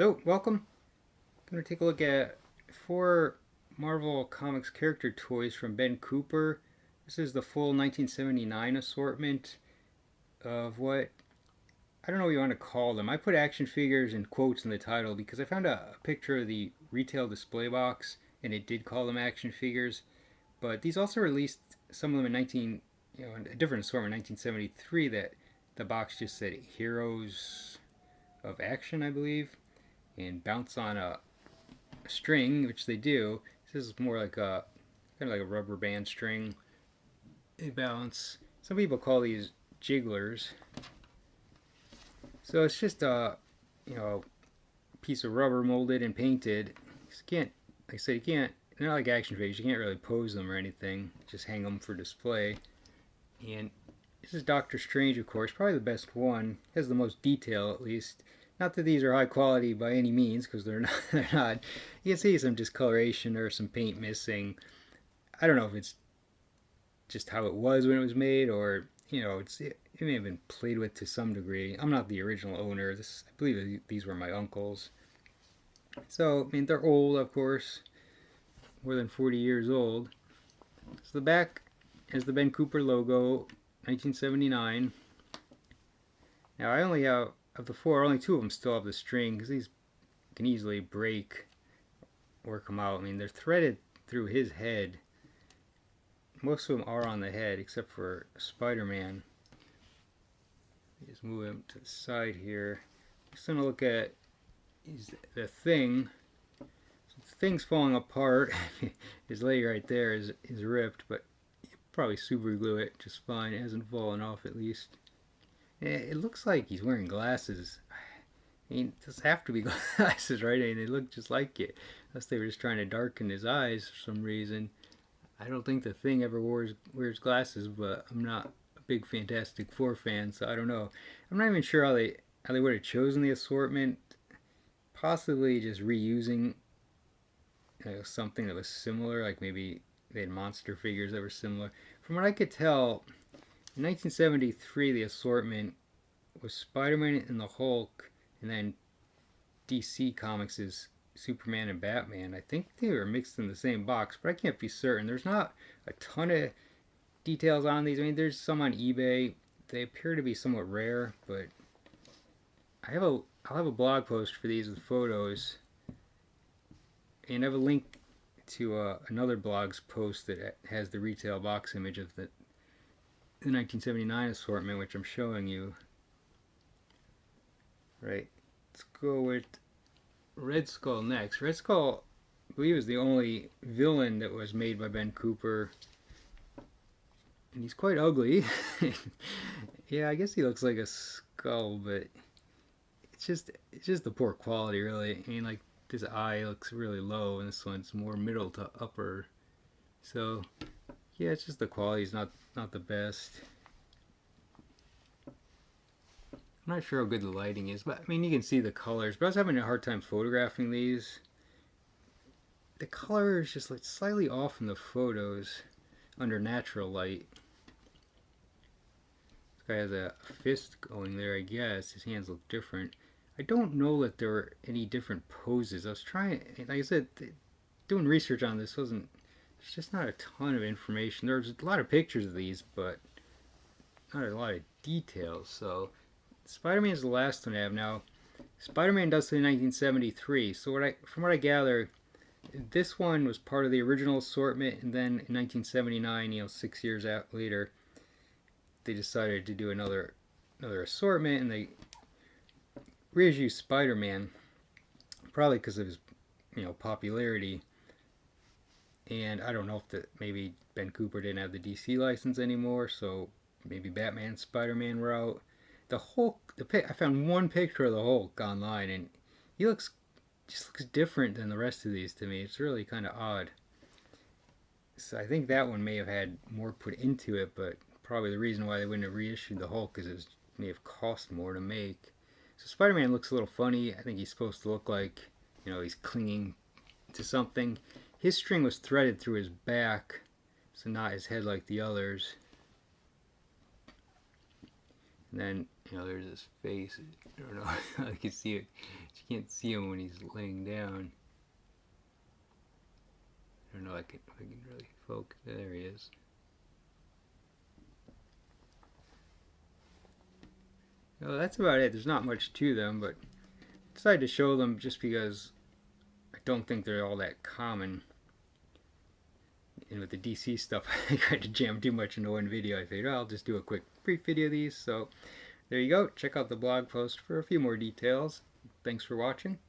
Hello, welcome. I'm going to take a look at 4 Marvel Comics character toys from Ben Cooper. This is the full 1979 assortment of what, I don't know what you want to call them. I put action figures in quotes in the title because I found a picture of the retail display box and it did call them action figures. But these also released some of them in a different assortment in 1973 that the box just said Heroes of Action, I believe, and bounce on a string, which they do. This is more like a kind of like a rubber band string. They bounce. Some people call these jigglers. So it's just a piece of rubber molded and painted. You can't, like I said, you can't. They're not like action figures. You can't really pose them or anything. Just hang them for display. And this is Doctor Strange, of course, probably the best one. Has the most detail, at least. Not that these are high quality by any means, because they're not. They're not. You can see some discoloration or some paint missing. I don't know if it's just how it was when it was made, or it may have been played with to some degree. I'm not the original owner. I believe these were my uncle's. So I mean, they're old, of course, more than 40 years old. So the back has the Ben Cooper logo, 1979. Now I only have of the 4, only 2 of them still have the string because these can easily break or come out. I mean, they're threaded through his head. Most of them are on the head except for Spider-Man. Just move him to the side here. Just gonna look at the Thing. So the Thing's falling apart. His leg right there is ripped, but you probably super glue it just fine. It hasn't fallen off at least. It looks like he's wearing glasses. I mean, it does have to be glasses, right? I mean, they look just like it. Unless they were just trying to darken his eyes for some reason. I don't think the Thing ever wears glasses, but I'm not a big Fantastic Four fan, so I don't know. I'm not even sure how they would have chosen the assortment. Possibly just reusing something that was similar, like maybe they had monster figures that were similar. From what I could tell, in 1973, the assortment was Spider-Man and the Hulk, and then DC Comics' Superman and Batman. I think they were mixed in the same box, but I can't be certain. There's not a ton of details on these. I mean, there's some on eBay. They appear to be somewhat rare, but I'll have a blog post for these with photos, and I have a link to another blog's post that has the retail box image of the 1979 assortment, which I'm showing you. Right. Let's go with Red Skull next. Red Skull, I believe, is the only villain that was made by Ben Cooper. And he's quite ugly. Yeah, I guess he looks like a skull, but it's just the poor quality, really. I mean, like, this eye looks really low, and this one's more middle to upper. So, yeah, it's just the quality's not the best. I'm not sure how good the lighting is, but I mean, you can see the colors. But I was having a hard time photographing these. The color is just like slightly off in the photos under natural light. This guy has a fist going there, I guess. His hands look different. I don't know that there were any different poses. I was trying, like I said, doing research on this wasn't. There's just not a ton of information. There's a lot of pictures of these, but not a lot of details. So Spider-Man is the last one I have now. Spider-Man does say 1973. So from what I gather, this one was part of the original assortment, and then in 1979, 6 years later, they decided to do another assortment, and they reissued Spider-Man, probably because of his popularity. And I don't know if maybe Ben Cooper didn't have the DC license anymore, so maybe Batman, Spider-Man were out. The Hulk, I found one picture of the Hulk online, and he just looks different than the rest of these to me. It's really kind of odd. So I think that one may have had more put into it, but probably the reason why they wouldn't have reissued the Hulk is it may have cost more to make. So Spider-Man looks a little funny. I think he's supposed to look like, he's clinging to something. His string was threaded through his back, so not his head like the others. And then, there's his face. I don't know how you can see it. You can't see him when he's laying down. I don't know if I can really focus. There he is. Well, that's about it. There's not much to them, but I decided to show them just because I don't think they're all that common. And with the DC stuff, I tried to jam too much into one video. I figured, I'll just do a quick brief video of these. So there you go. Check out the blog post for a few more details. Thanks for watching.